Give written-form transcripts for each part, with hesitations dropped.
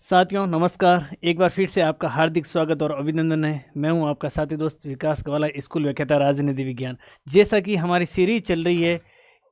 साथियों नमस्कार। एक बार फिर से आपका हार्दिक स्वागत और अभिनंदन है। मैं हूं आपका साथी दोस्त विकास गवाला, स्कूल व्याख्याता राजनीति विज्ञान। जैसा कि हमारी सीरीज चल रही है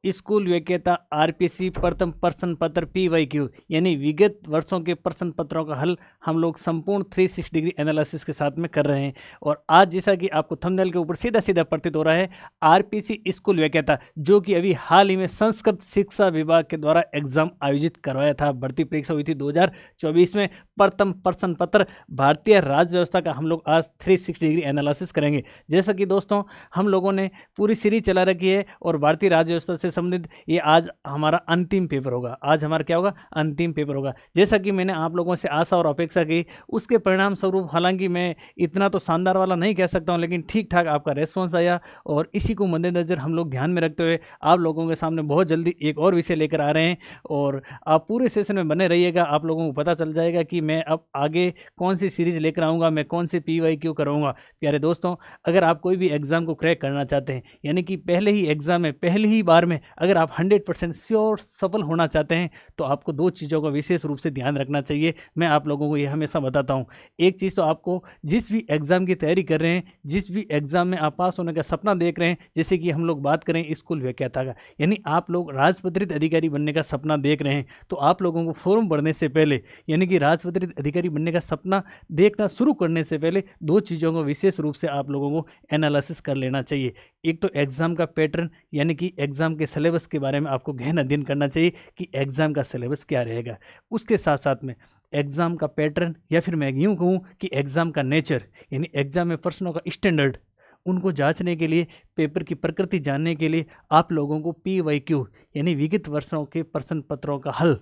स्कूल व्याख्याता आरपीसी प्रथम प्रश्न पत्र पीवाईक्यू यानी विगत वर्षों के प्रश्न पत्रों का हल हम लोग संपूर्ण 360 डिग्री एनालिसिस के साथ में कर रहे हैं। और आज जैसा कि आपको थंबनेल के ऊपर सीधा सीधा प्रतीत हो रहा है, आरपीसी स्कूल व्याख्याता जो कि अभी हाल ही में संस्कृत शिक्षा विभाग के द्वारा एग्जाम आयोजित करवाया था, भर्ती परीक्षा हुई थी 2024 में। प्रथम प्रश्न पत्र भारतीय राज्य व्यवस्था का हम लोग आज 360 डिग्री एनालिसिस करेंगे। जैसा कि दोस्तों हम लोगों ने पूरी सीरीज चला रखी है और भारतीय राज्य व्यवस्था से संबंधित ये आज हमारा अंतिम पेपर होगा। आज हमारा क्या होगा? अंतिम पेपर होगा। जैसा कि मैंने आप लोगों से आशा और अपेक्षा की, उसके परिणाम स्वरूप हालांकि मैं इतना तो शानदार वाला नहीं कह सकता हूं, लेकिन ठीक ठाक आपका रेस्पॉन्स आया। और इसी को मद्देनजर हम लोग ध्यान में रखते हुए आप लोगों के सामने बहुत जल्दी एक और विषय लेकर आ रहे हैं। और आप पूरे सेशन में बने रहिएगा, आप लोगों को पता चल जाएगा कि मैं अब आगे कौन सी सीरीज लेकर आऊँगा, मैं कौन सी PYQ कराऊँगा। प्यारे दोस्तों, अगर आप कोई भी एग्ज़ाम को क्रैक करना चाहते हैं, यानी कि पहले ही एग्ज़ाम में पहली ही बार में अगर आप 100% श्योर सफल होना चाहते हैं, तो आपको दो चीज़ों का विशेष रूप से ध्यान रखना चाहिए। मैं आप लोगों को ये हमेशा बताता हूँ। एक चीज़ तो आपको जिस भी एग्ज़ाम की तैयारी कर रहे हैं, जिस भी एग्ज़ाम में आप पास होने का सपना देख रहे हैं, जैसे कि हम लोग बात करें स्कूल व्याख्याता का, यानी आप लोग राजपत्रित अधिकारी बनने का सपना देख रहे हैं, तो आप लोगों को फॉर्म भरने से पहले, यानी कि राजपत्रित अधिकारी बनने का सपना देखना शुरू करने से पहले दो चीज़ों को विशेष रूप से आप लोगों को एनालिसिस कर लेना चाहिए। एक तो एग्ज़ाम का पैटर्न, यानी कि एग्ज़ाम के सिलेबस के बारे में आपको गहन अध्ययन करना चाहिए कि एग्ज़ाम का सिलेबस क्या रहेगा। उसके साथ साथ में एग्ज़ाम का पैटर्न, या फिर मैं यूँ कहूँ कि एग्ज़ाम का नेचर, यानी एग्ज़ाम में प्रश्नों का स्टैंडर्ड, उनको जांचने के लिए, पेपर की प्रकृति जानने के लिए आप लोगों को PYQ यानी विगत वर्षों के प्रश्न पत्रों का हल,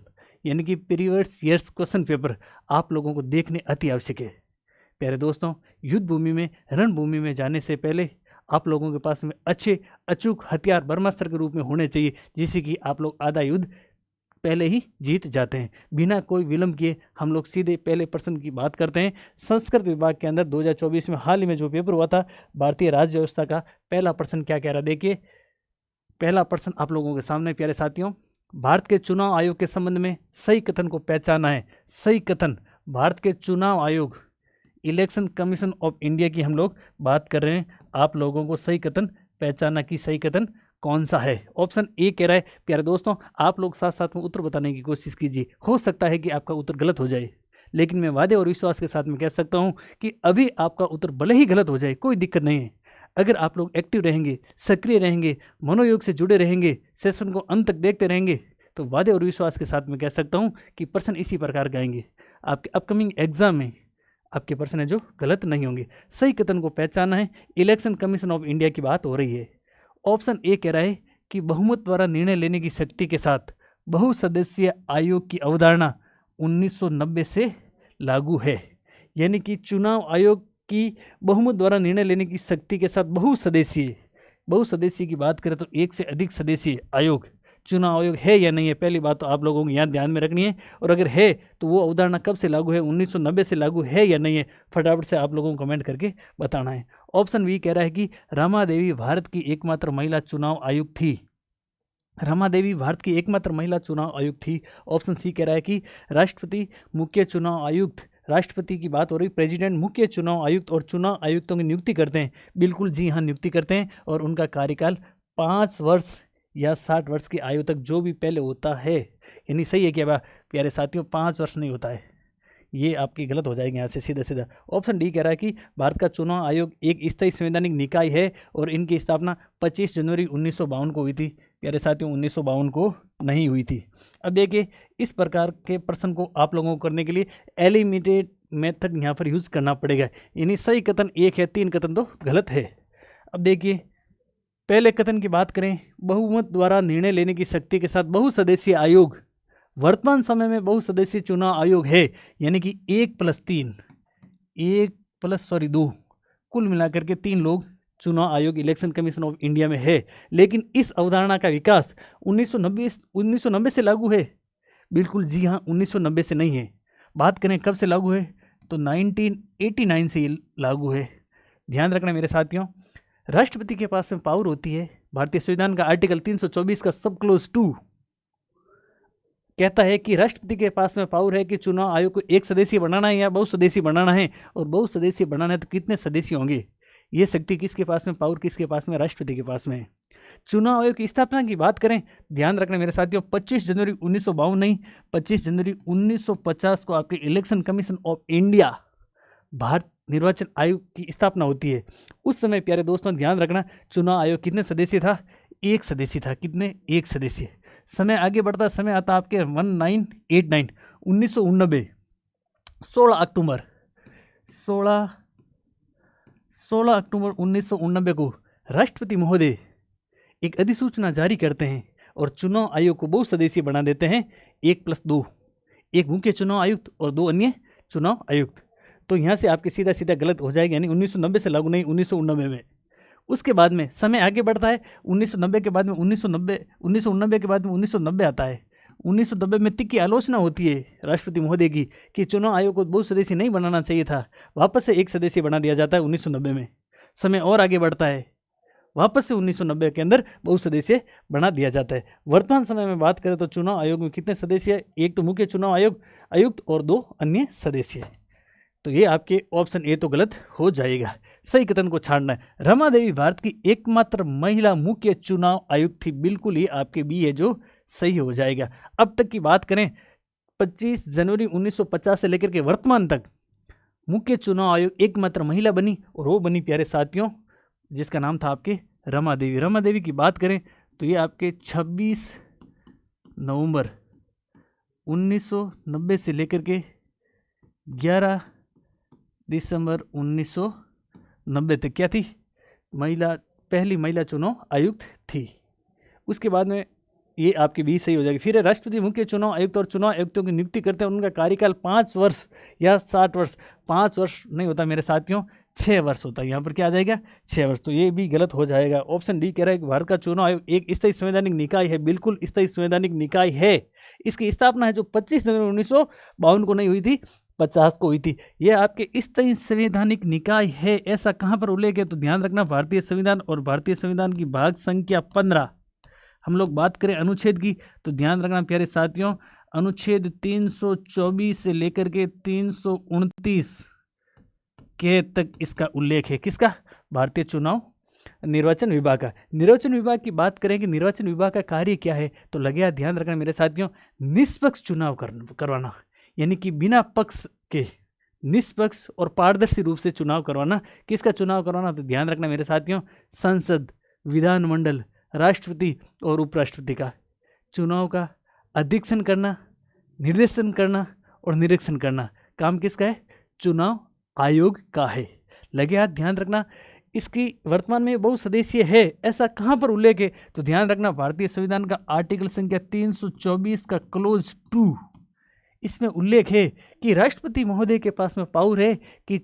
यानी कि प्रीवियस ईयर्स क्वेश्चन पेपर आप लोगों को देखने अति आवश्यक है। प्यारे दोस्तों, युद्ध भूमि में, रणभूमि में जाने से पहले आप लोगों के पास में अच्छे अचूक हथियार ब्रह्मास्त्र के रूप में होने चाहिए, जिससे कि आप लोग आधा युद्ध पहले ही जीत जाते हैं। बिना कोई विलंब किए हम लोग सीधे पहले प्रश्न की बात करते हैं। संस्कृत विभाग के अंदर 2024 में हाल ही में जो पेपर हुआ था, भारतीय राज्य व्यवस्था का पहला प्रश्न क्या कह रहा है, देखिए। पहला प्रश्न आप लोगों के सामने प्यारे साथियों, भारत के चुनाव आयोग के संबंध में सही कथन को पहचाना है। सही कथन, भारत के चुनाव आयोग, इलेक्शन कमीशन ऑफ इंडिया की हम लोग बात कर रहे हैं। आप लोगों को सही कथन पहचाना कि सही कथन कौन सा है। ऑप्शन ए कह रहा है। प्यारे दोस्तों, आप लोग साथ साथ में उत्तर बताने की कोशिश कीजिए। हो सकता है कि आपका उत्तर गलत हो जाए, लेकिन मैं वादे और विश्वास के साथ में कह सकता हूं कि अभी आपका उत्तर भले ही गलत हो जाए, कोई दिक्कत नहीं है। अगर आप लोग एक्टिव रहेंगे, सक्रिय रहेंगे, मनोयोग से जुड़े रहेंगे, सेशन को अंत तक देखते रहेंगे, तो वादे और विश्वास के साथ में कह सकता हूं कि प्रश्न इसी प्रकार का आएंगे आपके अपकमिंग एग्जाम में। आपके प्रश्न है जो गलत नहीं होंगे। सही कथन को पहचाना है, इलेक्शन कमीशन ऑफ इंडिया की बात हो रही है। ऑप्शन ए कह रहा है कि बहुमत द्वारा निर्णय लेने की शक्ति के साथ बहुसदस्यीय आयोग की अवधारणा 1990 से लागू है। यानी कि चुनाव आयोग की बहुमत द्वारा निर्णय लेने की शक्ति के साथ बहुसदस्यीय की बात करें तो एक से अधिक सदस्यीय आयोग, चुनाव आयोग है या नहीं है, पहली बात तो आप लोगों को यहाँ ध्यान में रखनी है। और अगर है तो वो अवधारणा कब से लागू है, 1990 से लागू है या नहीं है, फटाफट से आप लोगों को कमेंट करके बताना है। ऑप्शन बी कह रहा है कि रमा देवी भारत की एकमात्र महिला चुनाव आयुक्त थी। रमा देवी भारत की एकमात्र महिला चुनाव आयुक्त थी। ऑप्शन सी कह रहा है कि राष्ट्रपति मुख्य चुनाव आयुक्त, राष्ट्रपति की बात हो रही, प्रेसिडेंट मुख्य चुनाव आयुक्त और चुनाव आयुक्तों की नियुक्ति करते हैं। बिल्कुल जी हाँ, नियुक्ति करते हैं और उनका कार्यकाल 5 वर्ष या 60 वर्ष की आयु तक जो भी पहले होता है। यानी सही है क्या प्यारे साथियों? 5 वर्ष नहीं होता है, ये आपकी गलत हो जाएगी यहाँ से सीधा सीधा। ऑप्शन डी कह रहा है कि भारत का चुनाव आयोग एक स्थायी संवैधानिक निकाय है और इनकी स्थापना 25 जनवरी 1952 को हुई थी। प्यारे साथियों, 1952 को नहीं हुई थी। अब देखिए, इस प्रकार के प्रश्न को आप लोगों को करने के लिए एलिमिनेटेड मेथड यहाँ पर यूज करना पड़ेगा। यानी सही कथन एक है, 3 कथन तो गलत है। अब देखिए, पहले कथन की बात करें, बहुमत द्वारा निर्णय लेने की शक्ति के साथ बहुसदस्यीय आयोग, वर्तमान समय में बहुसदस्यीय चुनाव आयोग है। यानी कि 2 कुल मिलाकर के 3 लोग चुनाव आयोग, इलेक्शन कमीशन ऑफ इंडिया में है। लेकिन इस अवधारणा का विकास 1990 से लागू है। बिल्कुल जी हाँ, 1990 से नहीं है। बात करें कब से लागू है, तो 1989 से लागू है। ध्यान रखना मेरे साथियों, राष्ट्रपति के पास में पावर होती है। भारतीय संविधान का आर्टिकल 324 का सब क्लोज 2 कहता है कि राष्ट्रपति के पास में पावर है कि चुनाव आयोग को एक सदस्यीय बनाना है या बहुसदस्यीय बनाना है, और बहुसदस्यीय बनाना है तो कितने सदस्य होंगे। ये शक्ति किसके पास में, पावर किसके पास में, राष्ट्रपति के पास में है। चुनाव आयोग की स्थापना की बात करें, ध्यान रखना मेरे साथियों, 25 जनवरी 1952 नहीं, 25 जनवरी 1950 को आपके election commission of India, Bharat निर्वाचन आयोग की स्थापना होती है। उस समय प्यारे दोस्तों ध्यान रखना, चुनाव आयोग कितने सदस्य था, एक सदस्य था। कितने, एक सदस्य। समय आगे बढ़ता, समय आता आपके 1989 1989, 16 अक्टूबर 1989 को राष्ट्रपति महोदय एक अधिसूचना जारी करते हैं और चुनाव आयोग को बहुसदस्यीय बना देते हैं, 1+2, एक मुख्य चुनाव आयुक्त और 2 अन्य चुनाव आयुक्त। तो यहाँ से आपके सीधा सीधा गलत हो जाएगा, यानी 1990 से लागू नहीं, 1989 में। उसके बाद में समय आगे बढ़ता है, 1990 के बाद में 1989 के बाद में 1990 आता है। 1990 में तिक्की आलोचना होती है राष्ट्रपति महोदय की कि चुनाव आयोग को बहुसदस्यीय नहीं बनाना चाहिए था, वापस से एक सदस्य बना दिया जाता है 1990 में। समय और आगे बढ़ता है, वापस से 1990 के अंदर बहुसदस्यीय बना दिया जाता है। वर्तमान समय में बात करें तो चुनाव आयोग में कितने सदस्य हैं, एक तो मुख्य चुनाव आयुक्त और 2 अन्य सदस्य हैं। तो ये आपके ऑप्शन ए तो गलत हो जाएगा, सही कथन को छाड़ना है। रमा देवी भारत की एकमात्र महिला मुख्य चुनाव आयुक्त थी, बिल्कुल ये आपके बी है जो सही हो जाएगा। अब तक की बात करें, 25 जनवरी 1950 से लेकर के वर्तमान तक मुख्य चुनाव आयोग एकमात्र महिला बनी, और वो बनी प्यारे साथियों जिसका नाम था आपके रमा देवी। रमा देवी की बात करें तो ये आपके 26 नवंबर 1990 से लेकर के 11 दिसंबर 1990 तक क्या थी, पहली महिला चुनाव आयुक्त थी। उसके बाद में ये आपकी भी सही हो जाएगी। फिर राष्ट्रपति मुख्य चुनाव आयुक्त और चुनाव आयुक्तों की नियुक्ति करते हैं, उनका कार्यकाल 5 वर्ष या 60 वर्ष, 5 वर्ष नहीं होता मेरे साथियों, 6 वर्ष होता है। यहाँ पर क्या आ जाएगा, 6 वर्ष। तो ये भी गलत हो जाएगा। ऑप्शन डी कह रहा है कि भारत का चुनाव आयोग एक स्थायी संवैधानिक निकाय है, बिल्कुल स्थायी संवैधानिक निकाय है। इसकी स्थापना है जो 25 जनवरी 1952 को नहीं हुई थी, 50 को हुई थी। यह आपके स्थायी संवैधानिक निकाय है। ऐसा कहाँ पर उल्लेख है, तो ध्यान रखना भारतीय संविधान और भारतीय संविधान की भाग संख्या 15। हम लोग बात करें अनुच्छेद की तो ध्यान रखना प्यारे साथियों, अनुच्छेद 324 से लेकर के 329 के तक इसका उल्लेख है। किसका, भारतीय चुनाव निर्वाचन विभाग का। निर्वाचन विभाग की बात करें कि निर्वाचन विभाग का कार्य क्या है, तो लगे ध्यान रखना मेरे साथियों, निष्पक्ष चुनाव करवाना, यानी कि बिना पक्ष के निष्पक्ष और पारदर्शी रूप से चुनाव करवाना। किसका चुनाव करवाना, तो ध्यान रखना मेरे साथियों, संसद, विधानमंडल, राष्ट्रपति और उपराष्ट्रपति का चुनाव का अधीक्षण करना, निर्देशन करना और निरीक्षण करना काम किसका है, चुनाव आयोग का है। लगे हाथ ध्यान रखना। इसकी वर्तमान में बहुसदस्यीय है, ऐसा कहाँ पर उल्लेख है, तो ध्यान रखना भारतीय संविधान का आर्टिकल संख्या 324 का क्लोज 2, इसमें उल्लेख है कि राष्ट्रपति महोदय के पास में पावर है कि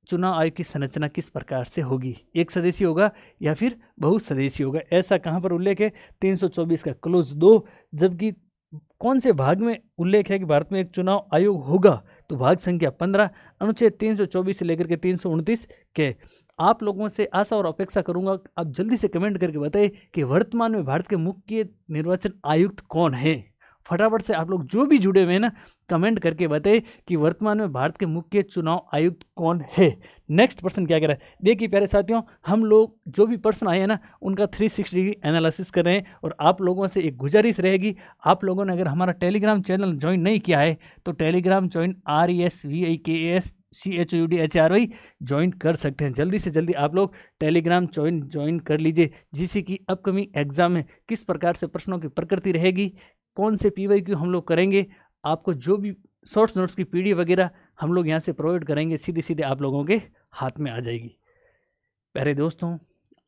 चुनाव आयोग की संरचना किस प्रकार से होगी, एक सदस्य होगा या फिर बहुसदस्यीय होगा। ऐसा कहाँ पर उल्लेख है, 324 का क्लोज 2। जबकि कौन से भाग में उल्लेख है कि भारत में एक चुनाव आयोग होगा, तो भाग संख्या 15 अनुच्छेद 324 से लेकर के 329 के। आप लोगों से आशा और अपेक्षा करूंगा आप जल्दी से कमेंट करके बताएं कि वर्तमान में भारत के मुख्य निर्वाचन आयुक्त कौन है। फटाफट से आप लोग जो भी जुड़े हुए हैं ना, कमेंट करके बताएं कि वर्तमान में भारत के मुख्य चुनाव आयुक्त कौन है। नेक्स्ट पर्सन क्या कह रहा है, देखिए प्यारे साथियों, हम लोग जो भी पर्सन आए हैं ना, उनका 360 डिग्री एनालिसिस कर रहे हैं। और आप लोगों से एक गुजारिश रहेगी, आप लोगों ने अगर हमारा टेलीग्राम चैनल ज्वाइन नहीं किया है तो टेलीग्राम ज्वाइन RESVIKASCHOUDHRY ज्वाइन कर सकते हैं। जल्दी से जल्दी आप लोग टेलीग्राम ज्वाइन कर लीजिए, जिससे कि अपकमिंग एग्जाम में किस प्रकार से प्रश्नों की प्रकृति रहेगी, कौन से PYQ हम लोग करेंगे, आपको जो भी शॉर्ट्स नोट्स की PDF वगैरह हम लोग यहाँ से प्रोवाइड करेंगे, सीधे सीधे आप लोगों के हाथ में आ जाएगी। प्यारे दोस्तों,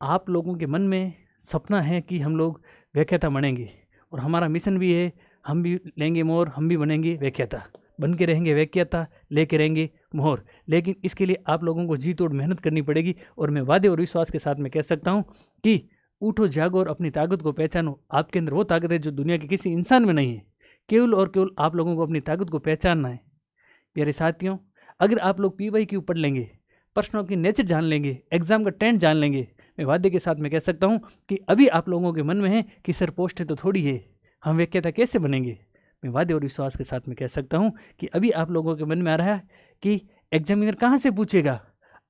आप लोगों के मन में सपना है कि हम लोग व्याख्याता बनेंगे, और हमारा मिशन भी है, हम भी लेंगे मोहर, हम भी बनेंगे व्याख्याता, बन के रहेंगे व्याख्याता, लेके रहेंगे मोहर। लेकिन इसके लिए आप लोगों को जी तोड़ मेहनत करनी पड़ेगी। और मैं वादे और विश्वास के साथ में कह सकता हूँ कि उठो, जागो और अपनी ताकत को पहचानो। आपके अंदर वो ताकत है जो दुनिया के किसी इंसान में नहीं है। केवल और केवल आप लोगों को अपनी ताकत को पहचानना है। प्यारे साथियों, अगर आप लोग PYQ पढ़ लेंगे, प्रश्नों की नेचर जान लेंगे, एग्जाम का ट्रेंड जान लेंगे, मैं वादे के साथ में कह सकता हूँ कि अभी आप लोगों के मन में है कि सर पोस्ट है तो थोड़ी है, हम व्याख्याता कैसे बनेंगे, मैं वादे और विश्वास के साथ में कह सकता हूँ कि अभी आप लोगों के मन में आ रहा है कि एग्जामिनर कहाँ से पूछेगा।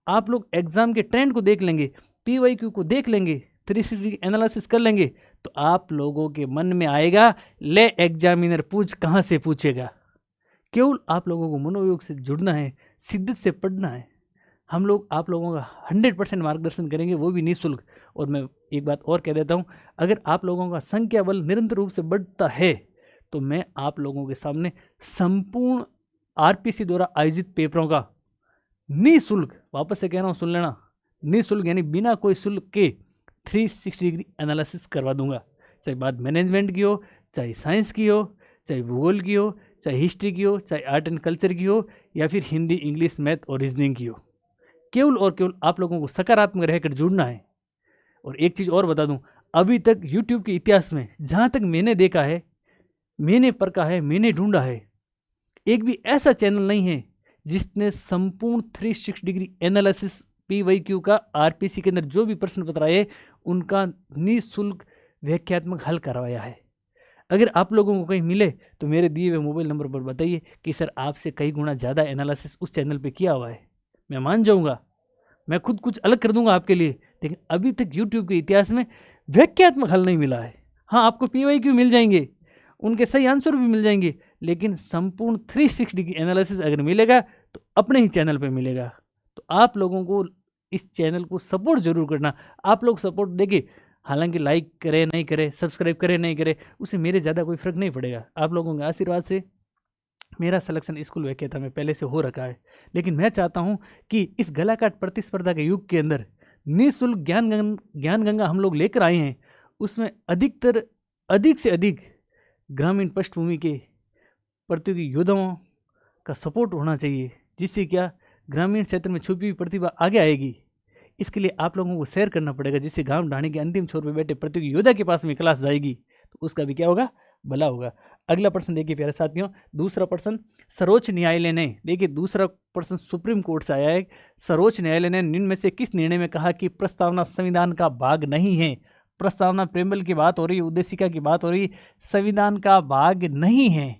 आप लोग एग्जाम के ट्रेंड को देख लेंगे, PYQ को देख लेंगे, 360 एनालिसिस कर लेंगे, तो आप लोगों के मन में आएगा ले एग्जामिनर पूछ कहाँ से पूछेगा। केवल आप लोगों को मनोयोग से जुड़ना है, शिद्दत से पढ़ना है। हम लोग आप लोगों का 100% मार्गदर्शन करेंगे, वो भी निःशुल्क। और मैं एक बात और कह देता हूँ, अगर आप लोगों का संख्या बल निरंतर रूप से बढ़ता है तो मैं आप लोगों के सामने संपूर्ण RPC द्वारा आयोजित पेपरों का निःशुल्क, वापस से कह रहा हूँ सुन लेना, निःशुल्क यानी बिना कोई शुल्क के 360 डिग्री एनालिसिस करवा दूंगा। चाहे बात मैनेजमेंट की हो, चाहे साइंस की हो, चाहे भूगोल की हो, चाहे हिस्ट्री की हो, चाहे आर्ट एंड कल्चर की हो, या फिर हिंदी, इंग्लिश, मैथ और रीजनिंग की हो। केवल और केवल आप लोगों को सकारात्मक रहकर जुड़ना है। और एक चीज़ और बता दूं, अभी तक YouTube के इतिहास में जहाँ तक मैंने देखा है, मैंने परखा है, मैंने ढूंढा है, एक भी ऐसा चैनल नहीं है जिसने संपूर्ण 360 डिग्री एनालिसिस PYQ का RPC के अंदर जो भी प्रश्न पत्र आए उनका निःशुल्क व्याख्यात्मक हल करवाया है। अगर आप लोगों को कहीं मिले तो मेरे दिए हुए मोबाइल नंबर पर बताइए कि सर आपसे कई गुना ज़्यादा एनालिसिस उस चैनल पे किया हुआ है। मैं मान जाऊंगा, मैं खुद कुछ अलग कर दूंगा आपके लिए, लेकिन अभी तक YouTube के इतिहास में व्याख्यात्मक हल नहीं मिला है। हाँ, आपको PYQ मिल जाएंगे, उनके सही आंसर भी मिल जाएंगे, लेकिन संपूर्ण 360 डिग्री एनालिसिस अगर मिलेगा तो अपने ही चैनल पे मिलेगा। तो आप लोगों को इस चैनल को सपोर्ट जरूर करना। आप लोग सपोर्ट देंगे, हालांकि लाइक करे नहीं करे, सब्सक्राइब करे नहीं करे, उससे मेरे ज़्यादा कोई फर्क नहीं पड़ेगा। आप लोगों के आशीर्वाद से मेरा सिलेक्शन स्कूल व्याख्याता में पहले से हो रखा है, लेकिन मैं चाहता हूं कि इस गलाकाट प्रतिस्पर्धा के युग के अंदर निःशुल्क ज्ञान गंगा हम लोग लेकर आए हैं, उसमें अधिक से अधिक ग्रामीण पृष्ठभूमि के प्रतियोगी योद्धाओं का सपोर्ट होना चाहिए, जिससे क्या ग्रामीण क्षेत्र में छुपी हुई प्रतिभा आगे आएगी। इसके लिए आप लोगों को शेयर करना पड़ेगा, जिससे गांव ढाणी के अंतिम छोर पर बैठे प्रतियोगी योद्धा के पास में क्लास जाएगी तो उसका भी क्या होगा, भला होगा। अगला प्रश्न देखिए प्यारे साथियों, दूसरा प्रश्न, सर्वोच्च न्यायालय ने, देखिए दूसरा प्रश्न सुप्रीम कोर्ट से आया है। सर्वोच्च न्यायालय ने निम्न में से किस निर्णय में कहा कि प्रस्तावना संविधान का भाग नहीं है। प्रस्तावना प्रेमबल की बात हो रही है, उद्देशिका की बात हो रही, संविधान का भाग नहीं है,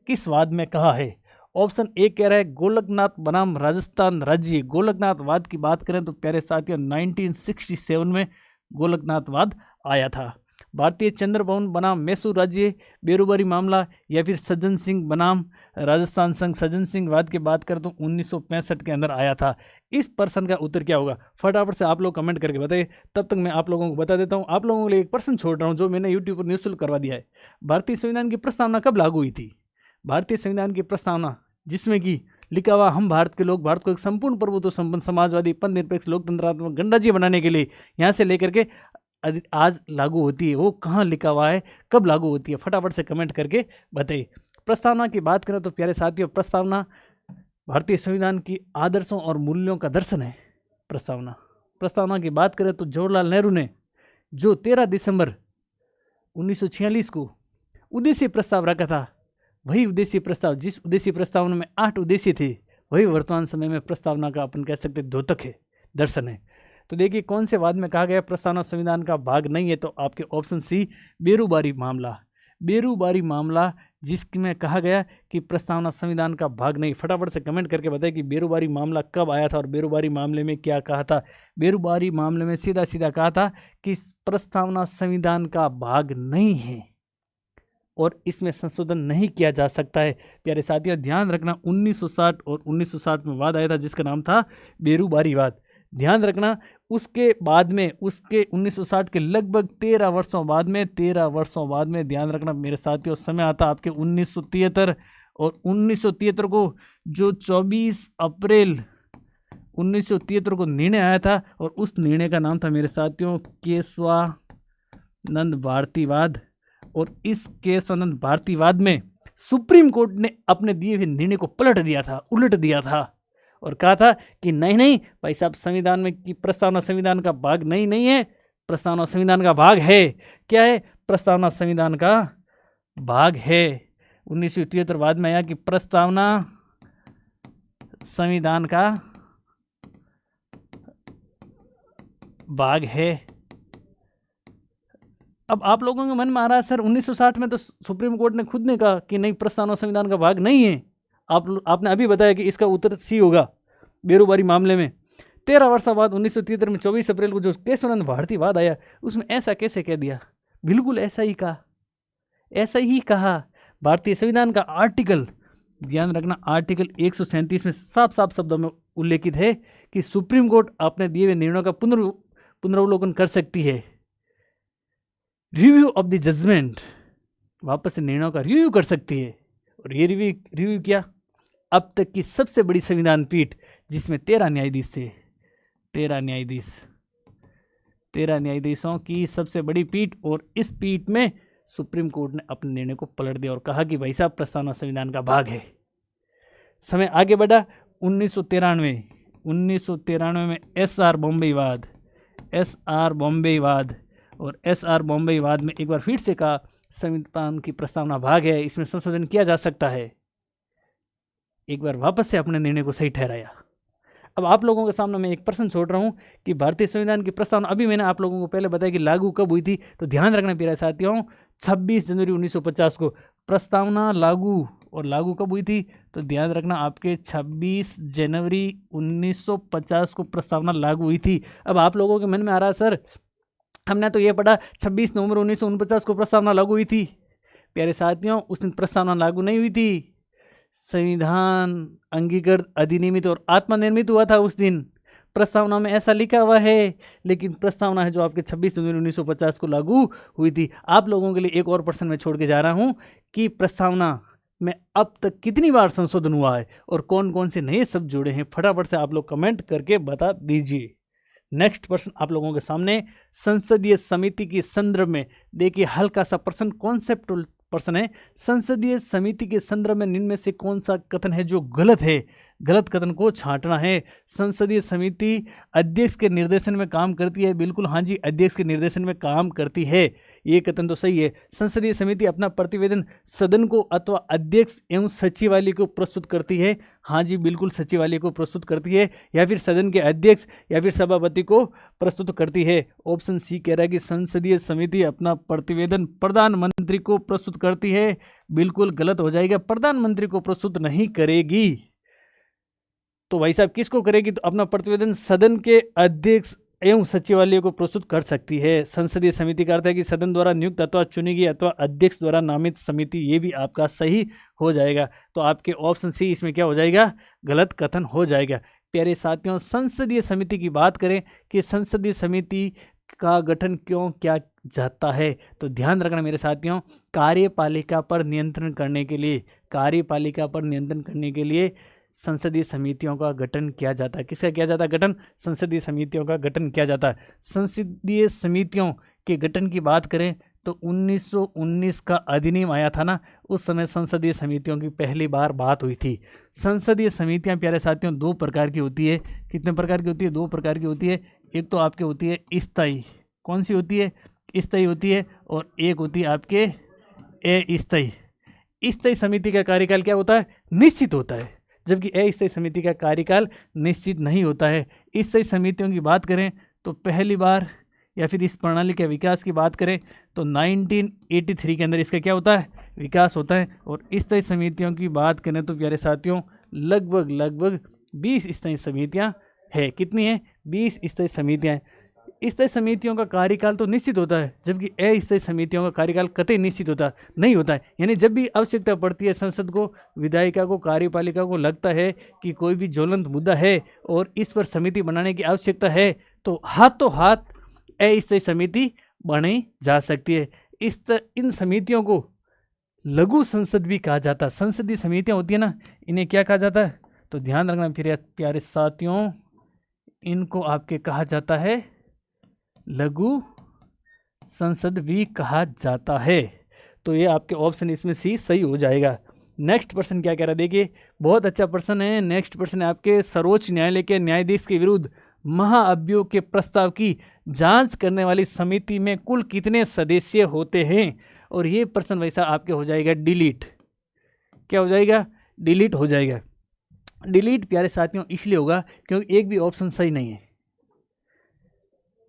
किस वाद में कहा है। ऑप्शन ए कह रहा है गोलकनाथ बनाम राजस्थान राज्य। गोलकनाथ वाद की बात करें तो प्यारे साथियों 1967 में गोलकनाथ आया था। भारतीय चंद्र भवन बनाम मैसूर राज्य, बेरोबारी मामला, या फिर सज्जन सिंह बनाम राजस्थान संघ। सज्जन सिंह वाद की बात करें तो 1965 के अंदर आया था। इस प्रश्न का उत्तर क्या होगा, फटाफट से आप लोग कमेंट करके बताइए। तब तक मैं आप लोगों को बता देता हूं, आप लोगों के लिए एक प्रश्न छोड़ रहा हूं जो मैंने यूट्यूब पर निःशुल्क करवा दिया है। भारतीय संविधान की प्रस्तावना कब लागू हुई थी। भारतीय संविधान की प्रस्तावना जिसमें कि लिखा हुआ हम भारत के लोग भारत को एक संपूर्ण प्रभुत्व संपन्न समाजवादी पंथ निरपेक्ष लोकतंत्रात्मक गणराज्य बनाने के लिए यहाँ से लेकर के आज लागू होती है, वो कहाँ लिखा हुआ है, कब लागू होती है, फटाफट से कमेंट करके बताइए। प्रस्तावना की बात करें तो प्यारे साथियों, प्रस्तावना भारतीय संविधान की आदर्शों और मूल्यों का दर्शन है। प्रस्तावना की बात करें तो जवाहरलाल नेहरू ने जो 13 दिसंबर 1946 को उद्देश्य प्रस्ताव रखा था, वही उद्देश्य प्रस्ताव, जिस उद्देश्य प्रस्तावना में 8 उद्देश्य थे, वही वर्तमान समय में प्रस्तावना का अपन कह सकते द्योतक है, दर्शन है। तो देखिए कौन से वाद में कहा गया प्रस्तावना संविधान का भाग नहीं है, तो आपके ऑप्शन सी बेरोबारी मामला। बेरोबारी मामला जिसमें कहा गया कि प्रस्तावना संविधान का भाग नहीं। फटाफट से कमेंट करके बताएं कि बेरोबारी मामला कब आया था और बेरोबारी मामले में क्या कहा था। बेरोबारी मामले में सीधा सीधा कहा था कि प्रस्तावना संविधान का भाग नहीं है और इसमें संशोधन नहीं किया जा सकता है। प्यारे साथियों ध्यान रखना, 1960 और 1960 में वाद आया था जिसका नाम था बेरोबारी वाद। ध्यान रखना, उसके बाद में, उसके 1960 के लगभग 13 वर्षों बाद में ध्यान रखना मेरे साथियों, समय आता आपके 1973। और 1973 को जो 24 अप्रैल 1973 को निर्णय आया था और उस निर्णय का नाम था मेरे साथियों केशवानंद भारतीवाद। और इस केशवानंद भारतीवाद में सुप्रीम कोर्ट ने अपने दिए हुए निर्णय को पलट दिया था, उलट दिया था और कहा था कि नहीं भाई साहब, संविधान में की प्रस्तावना संविधान का भाग नहीं है, प्रस्तावना संविधान का भाग है। क्या है, प्रस्तावना संविधान का भाग है। 1973 बाद में आया कि प्रस्तावना संविधान का भाग है। अब आप लोगों के मन में आ रहा है सर 1960 में तो सुप्रीम कोर्ट ने खुद ने कहा कि नहीं, प्रस्तावना संविधान का भाग नहीं है। आपने अभी बताया कि इसका उत्तर सी होगा बेरोबारी मामले में। 13 वर्ष बाद 1973 में 24 अप्रैल को जो केशवानंद भारतीवाद आया, उसमें ऐसा कैसे कह दिया? बिल्कुल ऐसा ही कहा, ऐसा ही कहा। भारतीय संविधान का आर्टिकल, ध्यान रखना, आर्टिकल 137 में साफ साफ शब्दों में उल्लेखित है कि सुप्रीम कोर्ट अपने दिए हुए निर्णयों का पुनरावलोकन कर सकती है। रिव्यू ऑफ द जजमेंट, वापस से निर्णयों का रिव्यू कर सकती है। और ये रिव्यू क्या? अब तक की सबसे बड़ी संविधान पीठ, जिसमें 13 न्यायाधीश थे, 13 न्यायाधीशों की सबसे बड़ी पीठ, और इस पीठ में सुप्रीम कोर्ट ने अपने निर्णय को पलट दिया और कहा कि भाई साहब प्रस्तावना संविधान का भाग है। समय आगे बढ़ा 1993 में एसआर बॉम्बे विवाद, और एसआर बॉम्बे विवाद में एक बार फिर से कहा संविधान की प्रस्तावना भाग है, इसमें संशोधन किया जा सकता है। एक बार वापस से अपने निर्णय को सही ठहराया। अब आप लोगों के सामने मैं एक प्रश्न छोड़ रहा हूं कि भारतीय संविधान की प्रस्तावना, अभी मैंने आप लोगों को पहले बताया कि लागू कब हुई थी, तो ध्यान रखना प्यारे साथियों, 26 जनवरी 1950 को प्रस्तावना लागू, और लागू कब हुई थी तो ध्यान रखना आपके 26 जनवरी 1950 को प्रस्तावना लागू हुई थी। अब आप लोगों के मन में आ रहा है सर हमने तो ये पढ़ा 26 नवंबर 1949 को प्रस्तावना लागू हुई थी। प्यारे साथियों, उस दिन प्रस्तावना लागू नहीं हुई थी, संविधान अंगीकृत, अधिनियमित और आत्मनिर्मित हुआ था उस दिन। प्रस्तावना में ऐसा लिखा हुआ है, लेकिन प्रस्तावना है जो आपके 26 जनवरी 1950 को लागू हुई थी। आप लोगों के लिए एक और प्रश्न मैं छोड़ के जा रहा हूं कि प्रस्तावना में अब तक कितनी बार संशोधन हुआ है और कौन कौन से नए शब्द जुड़े हैं, फटाफट से आप लोग कमेंट करके बता दीजिए। नेक्स्ट प्रश्न आप लोगों के सामने, संसदीय समिति के संदर्भ में, देखिए हल्का सा प्रश्न, कॉन्सेप्टुअल प्रश्न है। संसदीय समिति के संदर्भ में निम्न में से कौन सा कथन है जो गलत है? गलत कथन को छांटना है। संसदीय समिति अध्यक्ष के निर्देशन में काम करती है, बिल्कुल हाँ जी, अध्यक्ष के निर्देशन में काम करती है, ये कथन तो सही है। संसदीय समिति अपना प्रतिवेदन सदन को अथवा अध्यक्ष एवं सचिवालय को प्रस्तुत करती है, हाँ जी बिल्कुल सचिवालय को प्रस्तुत करती है, या फिर सदन के अध्यक्ष या फिर सभापति को प्रस्तुत करती है। ऑप्शन सी कह रहा है कि संसदीय समिति अपना प्रतिवेदन प्रधानमंत्री को प्रस्तुत करती है, बिल्कुल गलत हो जाएगा, प्रधानमंत्री को प्रस्तुत नहीं करेगी। तो भाई साहब किसको करेगी? तो अपना प्रतिवेदन सदन के अध्यक्ष एवं सचिवालय को प्रस्तुत कर सकती है। संसदीय समिति का अर्थ है कि सदन द्वारा नियुक्त अथवा चुनी गई अथवा अध्यक्ष द्वारा नामित समिति, ये भी आपका सही हो जाएगा। तो आपके ऑप्शन सी इसमें क्या हो जाएगा? गलत कथन हो जाएगा। प्यारे साथियों, संसदीय समिति की बात करें कि संसदीय समिति का गठन क्यों किया जाता है, तो ध्यान रखना मेरे साथियों, कार्यपालिका पर नियंत्रण करने के लिए, कार्यपालिका पर नियंत्रण करने के लिए संसदीय समितियों का गठन किया जाता है। किसका किया जाता है गठन? संसदीय समितियों का गठन किया जाता है। संसदीय समितियों के गठन की बात करें तो 1919 का अधिनियम आया था ना, उस समय संसदीय समितियों की पहली बार बात हुई थी। संसदीय समितियां प्यारे साथियों दो प्रकार की होती है। कितने प्रकार की होती है? दो प्रकार की होती है। एक तो आपके होती है स्थायी, कौन सी होती है? स्थायी होती है, और एक होती है आपके अस्थायी। स्थायी समिति का कार्यकाल क्या होता है? निश्चित होता है, जबकि अस्थायी समिति का कार्यकाल निश्चित नहीं होता है। स्थायी समितियों की बात करें तो पहली बार, या फिर इस प्रणाली के विकास की बात करें तो 1983 के अंदर इसका क्या होता है? विकास होता है। और स्थायी समितियों की बात करें तो प्यारे साथियों लगभग 20 स्थायी समितियां है। कितनी है? 20 स्थायी समितियां। स्थायी समितियों का कार्यकाल तो निश्चित होता है, जबकि अस्थायी समितियों का कार्यकाल कतई निश्चित नहीं होता है। यानी जब भी आवश्यकता पड़ती है संसद को, विधायिका को, कार्यपालिका को लगता है कि कोई भी ज्वलंत मुद्दा है और इस पर समिति बनाने की आवश्यकता है, तो हाथों हाथ अस्थायी समिति बनाई जा सकती है। इन समितियों को लघु संसद भी कहा जाता है। संसदीय समितियां होती है ना, इन्हें क्या कहा जाता है? तो ध्यान रखना फिर प्यारे साथियों, इनको आपके कहा जाता है लघु संसद भी कहा जाता है। तो ये आपके ऑप्शन इसमें सी सही हो जाएगा। नेक्स्ट प्रश्न क्या कह रहा है? देखिए बहुत अच्छा प्रश्न है। नेक्स्ट प्रश्न है आपके, सर्वोच्च न्यायालय के न्यायाधीश के विरुद्ध महाअभियोग के प्रस्ताव की जांच करने वाली समिति में कुल कितने सदस्य होते हैं? और ये प्रश्न वैसा आपके हो जाएगा डिलीट। क्या हो जाएगा? डिलीट हो जाएगा। डिलीट प्यारे साथियों इसलिए होगा क्योंकि एक भी ऑप्शन सही नहीं है।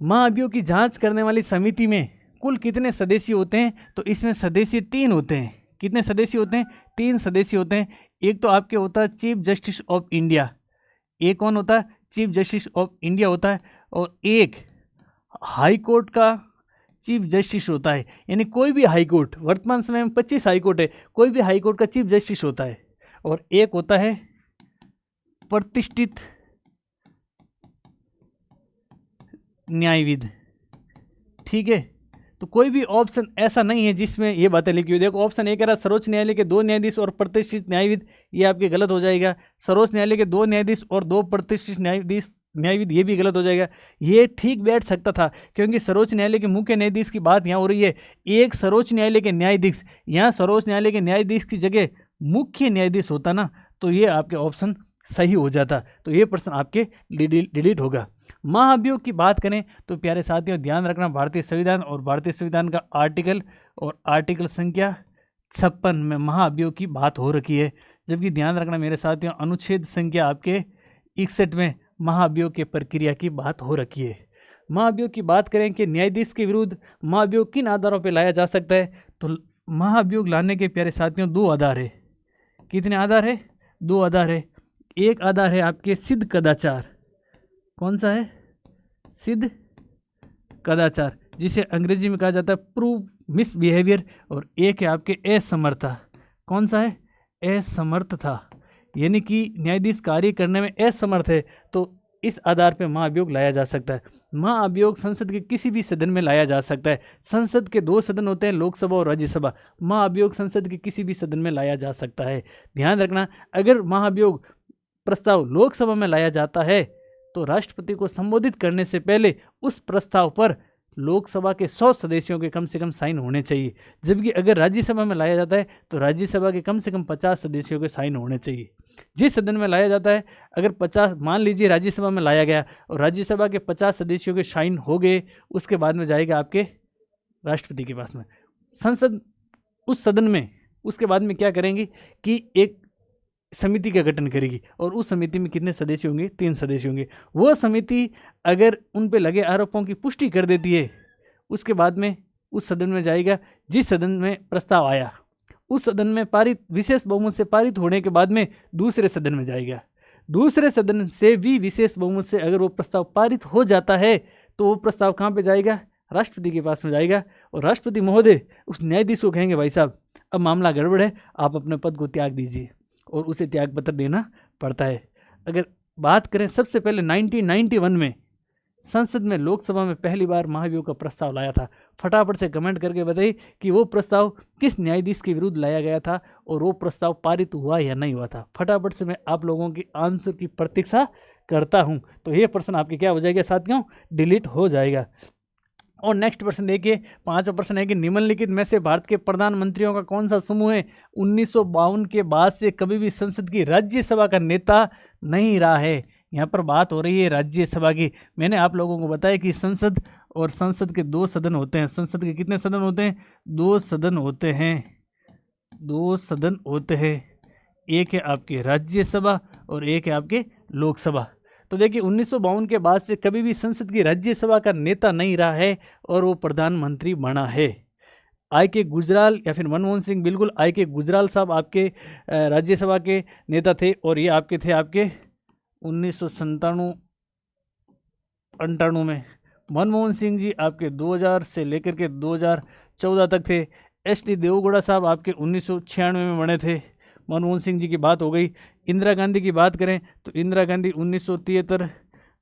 महाअभियोग की जांच करने वाली समिति में कुल कितने सदस्य होते हैं, तो इसमें सदस्य 3 होते हैं। कितने सदस्य होते हैं? 3 सदस्य होते हैं। एक तो आपके होता है चीफ जस्टिस ऑफ इंडिया, एक कौन होता है? चीफ जस्टिस ऑफ इंडिया होता है, और एक हाई कोर्ट का चीफ जस्टिस होता है। यानी कोई भी हाई कोर्ट, वर्तमान समय में 25 हाई कोर्ट है, कोई भी हाई कोर्ट का चीफ जस्टिस होता है। और एक होता है प्रतिष्ठित न्यायविद। ठीक है, तो कोई भी ऑप्शन ऐसा नहीं है जिसमें ये बातें लिखी हुई। देखो ऑप्शन ए कह रहा सर्वोच्च न्यायालय के 2 न्यायाधीश और प्रतिष्ठित न्यायविद, ये आपके गलत हो जाएगा। सर्वोच्च न्यायालय के 2 न्यायाधीश और 2 प्रतिष्ठित न्यायविद, ये भी गलत हो जाएगा। ये ठीक बैठ सकता था, क्योंकि सर्वोच्च न्यायालय के मुख्य न्यायाधीश की बात यहाँ हो रही है। एक सर्वोच्च न्यायालय के न्यायाधीश, यहाँ सर्वोच्च न्यायालय के न्यायाधीश की जगह मुख्य न्यायाधीश होता ना, तो ये आपके ऑप्शन सही हो जाता। तो ये प्रश्न आपके डिलीट होगा। महाभियोग की बात करें तो प्यारे साथियों ध्यान रखना, भारतीय संविधान और भारतीय संविधान का आर्टिकल और आर्टिकल संख्या 56 में महाभियोग की बात हो रखी है। जबकि ध्यान रखना मेरे साथियों अनुच्छेद संख्या आपके 61 में महाभियोग के प्रक्रिया की बात हो रखी है। महाभियोग की बात करें कि न्यायाधीश के विरुद्ध महाभियोग किन आधारों पर लाया जा सकता है, तो महाभियोग लाने के प्यारे साथियों 2 आधार है। कितने आधार है? 2 आधार है। एक आधार है आपके सिद्ध कदाचार। कौन सा है? सिद्ध कदाचार, जिसे अंग्रेजी में कहा जाता है प्रूव मिसबिहेवियर। और एक है आपके असमर्थता। कौन सा है? असमर्थता, यानी कि न्यायाधीश कार्य करने में असमर्थ है, तो इस आधार पर महाभियोग लाया जा सकता है। महाभियोग संसद के किसी भी सदन में लाया जा सकता है। संसद के 2 सदन होते हैं, लोकसभा और राज्यसभा। महाभियोग संसद के किसी भी सदन में लाया जा सकता है। ध्यान रखना, अगर महाभियोग प्रस्ताव लोकसभा में लाया जाता है तो राष्ट्रपति को संबोधित करने से पहले उस प्रस्ताव पर लोकसभा के 100 सदस्यों के कम से कम साइन होने चाहिए। जबकि अगर राज्यसभा में लाया जाता है तो राज्यसभा के कम से कम 50 सदस्यों के साइन होने चाहिए। जिस सदन में लाया जाता है, अगर 50, मान लीजिए राज्यसभा में लाया गया और राज्यसभा के 50 सदस्यों के साइन हो गए, उसके बाद में जाएगा आपके राष्ट्रपति के पास में। संसद उस सदन में उसके बाद में क्या करेंगे कि एक समिति का गठन करेगी, और उस समिति में कितने सदस्य होंगे? 3 सदस्य होंगे। वो समिति अगर उन पे लगे आरोपों की पुष्टि कर देती है, उसके बाद में उस सदन में जाएगा। जिस सदन में प्रस्ताव आया उस सदन में पारित, विशेष बहुमत से पारित होने के बाद में दूसरे सदन में जाएगा। दूसरे सदन से भी विशेष बहुमत से अगर वो प्रस्ताव पारित हो जाता है तो वो प्रस्ताव कहाँ पे जाएगा? राष्ट्रपति के पास में जाएगा। और राष्ट्रपति महोदय उस न्यायाधीश को कहेंगे, भाई साहब अब मामला गड़बड़ है, आप अपने पद को त्याग दीजिए, और उसे त्याग पत्र देना पड़ता है। अगर बात करें सबसे पहले 1991 में संसद में, लोकसभा में पहली बार महाभियोग का प्रस्ताव लाया था। फटाफट से कमेंट करके बताइए कि वो प्रस्ताव किस न्यायाधीश के विरुद्ध लाया गया था और वो प्रस्ताव पारित हुआ या नहीं हुआ था। फटाफट से मैं आप लोगों की आंसर की प्रतीक्षा करता हूं। तो ये प्रश्न आपके क्या हो जाएगा साथियों? डिलीट हो जाएगा। और नेक्स्ट प्रश्न देखिए, 5वां प्रश्न है कि निम्नलिखित में से भारत के प्रधानमंत्रियों का कौन सा समूह है 1952 के बाद से कभी भी संसद की राज्यसभा का नेता नहीं रहा है? यहाँ पर बात हो रही है राज्यसभा की। मैंने आप लोगों को बताया कि संसद और संसद के 2 सदन होते हैं। संसद के कितने सदन होते हैं? 2 सदन होते हैं। 2 सदन होते हैं, एक है आपके राज्यसभा और एक है आपके लोकसभा। तो देखिए 1952 के बाद से कभी भी संसद की राज्यसभा का नेता नहीं रहा है और वो प्रधानमंत्री बना है। I.K. गुजराल या फिर मनमोहन सिंह, बिल्कुल I.K. गुजराल साहब आपके राज्यसभा के नेता थे, और ये आपके थे आपके 1997-98 में। मनमोहन सिंह जी आपके 2000 से लेकर के 2014 तक थे। S.D. देवगौड़ा साहब आपके 1996 में बने थे। मनमोहन सिंह जी की बात हो गई। इंदिरा गांधी की बात करें तो इंदिरा गांधी 1973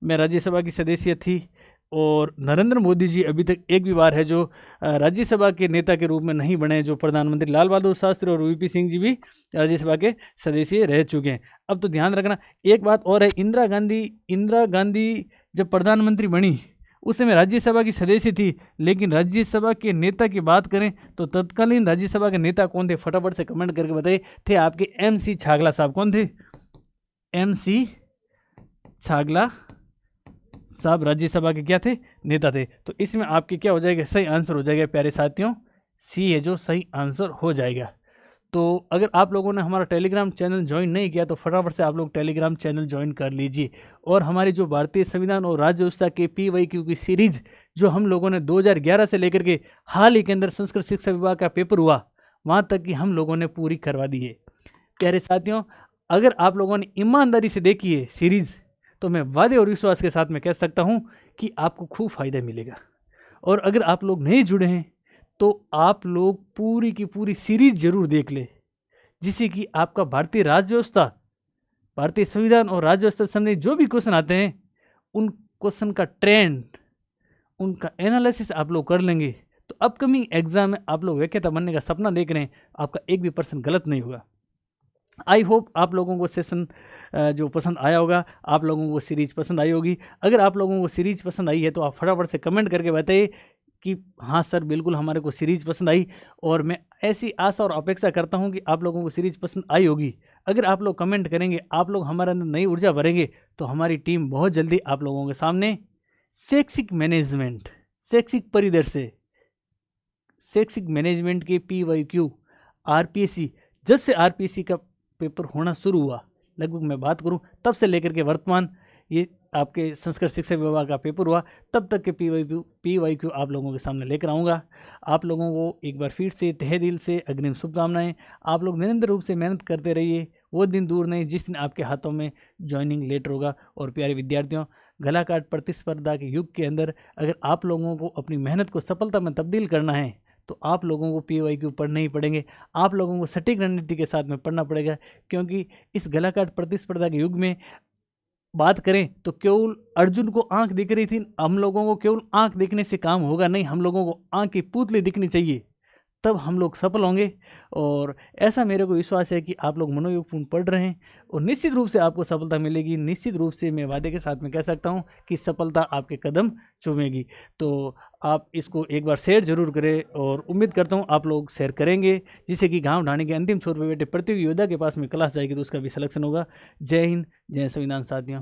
में राज्यसभा की सदस्य थी। और नरेंद्र मोदी जी अभी तक एक भी बार है जो राज्यसभा के नेता के रूप में नहीं बने, जो प्रधानमंत्री। लाल बहादुर शास्त्री और वीपी सिंह जी भी राज्यसभा के सदस्य रह चुके हैं। अब तो ध्यान रखना एक बात और है, इंदिरा गांधी जब प्रधानमंत्री बनी उस समय राज्यसभा की सदस्य थी, लेकिन राज्यसभा के नेता की बात करें तो तत्कालीन राज्यसभा के नेता कौन थे? फटाफट से कमेंट करके बताइए। थे आपके MC छागला साहब। कौन थे? MC छागला साहब राज्यसभा के क्या थे? नेता थे। तो इसमें आपके क्या हो जाएगा? सही आंसर हो जाएगा प्यारे साथियों, C है जो सही आंसर हो जाएगा। तो अगर आप लोगों ने हमारा टेलीग्राम चैनल ज्वाइन नहीं किया तो फटाफट से आप लोग टेलीग्राम चैनल ज्वाइन कर लीजिए। और हमारी जो भारतीय संविधान और राज्य व्यवस्था के PYQ की सीरीज जो हम लोगों ने 2011 से लेकर के हाल ही के अंदर संस्कृत शिक्षा विभाग का पेपर हुआ, वहाँ तक कि हम लोगों ने पूरी करवा दी है। प्यारे साथियों, अगर आप लोगों ने ईमानदारी से देखी है सीरीज़, तो मैं वादे और विश्वास के साथ में कह सकता हूँ कि आपको खूब फायदा मिलेगा। और अगर आप लोग नहीं जुड़े हैं तो आप लोग पूरी की पूरी सीरीज जरूर देख ले, जिससे कि आपका भारतीय राज्य व्यवस्था, भारतीय संविधान और राज्य व्यवस्था से संबंधित जो भी क्वेश्चन आते हैं उन क्वेश्चन का ट्रेंड, उनका एनालिसिस आप लोग कर लेंगे तो अपकमिंग एग्जाम में आप लोग व्याख्याता बनने का सपना देख रहे हैं, आपका एक भी % गलत नहीं होगा। आई होप आप लोगों को सेशन जो पसंद आया होगा, आप लोगों को सीरीज पसंद आई होगी। अगर आप लोगों को सीरीज पसंद आई है तो आप फटाफट से कमेंट करके बताइए कि हाँ सर बिल्कुल हमारे को सीरीज पसंद आई, और मैं ऐसी आशा और अपेक्षा करता हूँ कि आप लोगों को सीरीज पसंद आई होगी। अगर आप लोग कमेंट करेंगे, आप लोग हमारे अंदर नई ऊर्जा भरेंगे, तो हमारी टीम बहुत जल्दी आप लोगों के सामने शैक्षिक मैनेजमेंट, शैक्षिक परिदृश्य, शैक्षिक मैनेजमेंट के PYQ RPSC, जब से RPSC का पेपर होना शुरू हुआ, लगभग मैं बात करूं तब से लेकर के वर्तमान ये आपके संस्कृत शिक्षा विभाग का पेपर हुआ, तब तक के PYQ आप लोगों के सामने लेकर आऊँगा। आप लोगों को एक बार फिर से तहे दिल से अग्रिम शुभकामनाएं। आप लोग निरंतर रूप से मेहनत करते रहिए, वो दिन दूर नहीं जिस दिन आपके हाथों में ज्वाइनिंग लेटर होगा। और प्यारे विद्यार्थियों, गलाकाट प्रतिस्पर्धा के युग के अंदर अगर आप लोगों को अपनी मेहनत को सफलता में तब्दील करना है तो आप लोगों को PYQ पढ़ने ही पड़ेंगे, आप लोगों को सटीक रणनीति के साथ में पढ़ना पड़ेगा। क्योंकि इस गलाकाट प्रतिस्पर्धा के युग में बात करें तो केवल अर्जुन को आंख दिख रही थी, हम लोगों को केवल आंख दिखने से काम होगा नहीं, हम लोगों को आंख की पुतली दिखनी चाहिए, तब हम लोग सफल होंगे। और ऐसा मेरे को विश्वास है कि आप लोग मनोयोगपूर्ण पढ़ रहे हैं और निश्चित रूप से आपको सफलता मिलेगी। निश्चित रूप से मैं वादे के साथ में कह सकता हूं कि सफलता आपके कदम चूमेगी। तो आप इसको एक बार शेयर जरूर करें और उम्मीद करता हूं आप लोग शेयर करेंगे, जिससे कि गांव ढाणी के अंतिम छोर पर बैठे प्रतियोगी योद्धा के पास में क्लास जाएगी तो उसका भी सिलेक्शन होगा। जय हिंद, जय संविधान साथियों।